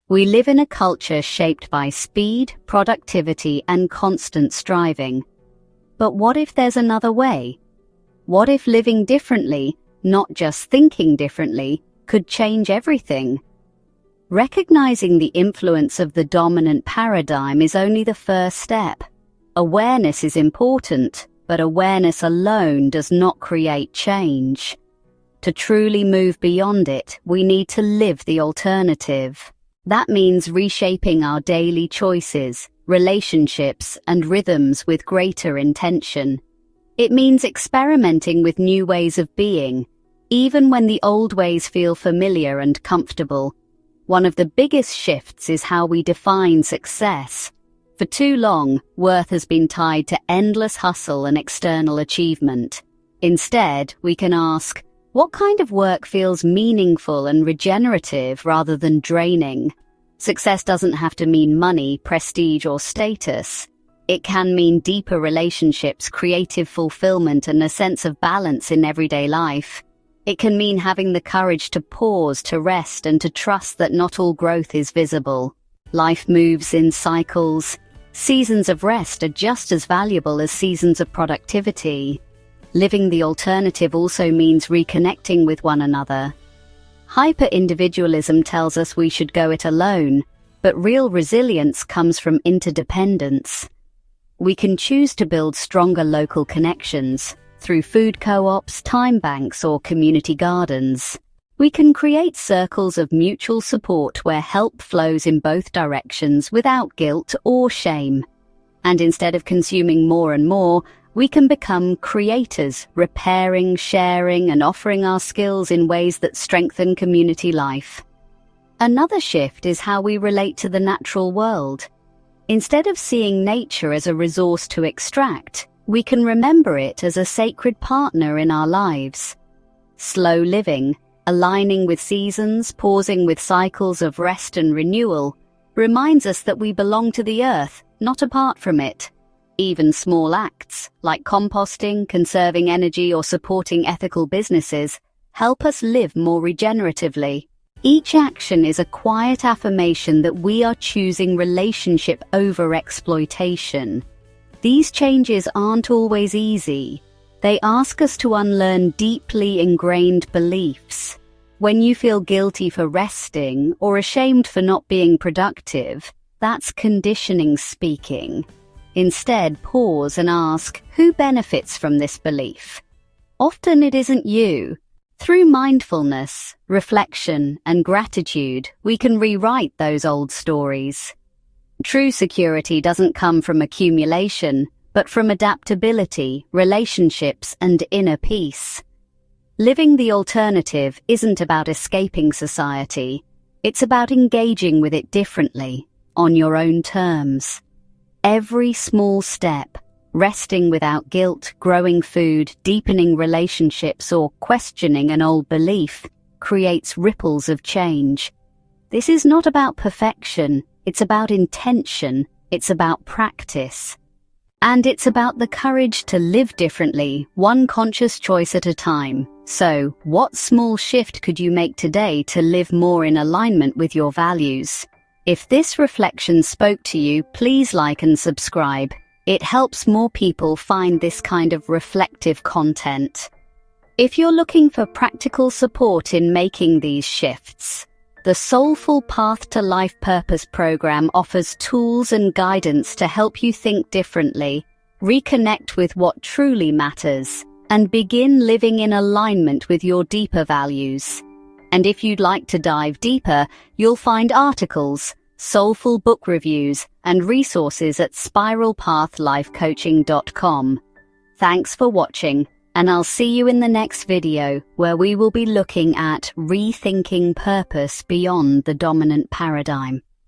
We live in a culture shaped by speed, productivity, and constant striving. But what if there's another way? What if living differently, not just thinking differently, could change everything? Recognizing the influence of the dominant paradigm is only the first step. Awareness is important, but awareness alone does not create change. To truly move beyond it, we need to live the alternative. That means reshaping our daily choices, relationships, and rhythms with greater intention. It means experimenting with new ways of being, even when the old ways feel familiar and comfortable. One of the biggest shifts is how we define success. For too long, worth has been tied to endless hustle and external achievement. Instead, we can ask, what kind of work feels meaningful and regenerative rather than draining? Success doesn't have to mean money, prestige, or status. It can mean deeper relationships, creative fulfillment, and a sense of balance in everyday life. It can mean having the courage to pause, to rest, and to trust that not all growth is visible. Life moves in cycles. Seasons of rest are just as valuable as seasons of productivity. Living the alternative also means reconnecting with one another. Hyper-individualism tells us we should go it alone, but real resilience comes from interdependence. We can choose to build stronger local connections through food co-ops, time banks, or community gardens. We can create circles of mutual support where help flows in both directions without guilt or shame. And instead of consuming more and more, we can become creators, repairing, sharing, and offering our skills in ways that strengthen community life. Another shift is how we relate to the natural world. Instead of seeing nature as a resource to extract, we can remember it as a sacred partner in our lives. Slow living, aligning with seasons, pausing with cycles of rest and renewal, reminds us that we belong to the earth, not apart from it. Even small acts, like composting, conserving energy, or supporting ethical businesses, help us live more regeneratively. Each action is a quiet affirmation that we are choosing relationship over exploitation. These changes aren't always easy. They ask us to unlearn deeply ingrained beliefs. When you feel guilty for resting or ashamed for not being productive, that's conditioning speaking. Instead, pause and ask, who benefits from this belief? Often it isn't you. Through mindfulness, reflection, and gratitude, we can rewrite those old stories. True security doesn't come from accumulation, but from adaptability, relationships, and inner peace. Living the alternative isn't about escaping society. It's about engaging with it differently, on your own terms. Every small step, resting without guilt, growing food, deepening relationships, or questioning an old belief, creates ripples of change. This is not about perfection, it's about intention, it's about practice. And it's about the courage to live differently, one conscious choice at a time. So, what small shift could you make today to live more in alignment with your values? If this reflection spoke to you, please like and subscribe. It helps more people find this kind of reflective content. If you're looking for practical support in making these shifts, the Soulful Path to Life Purpose program offers tools and guidance to help you think differently, reconnect with what truly matters, and begin living in alignment with your deeper values. And if you'd like to dive deeper, you'll find articles, soulful book reviews, and resources at spiralpathlifecoaching.com. Thanks for watching, and I'll see you in the next video where we will be looking at rethinking purpose beyond the dominant paradigm.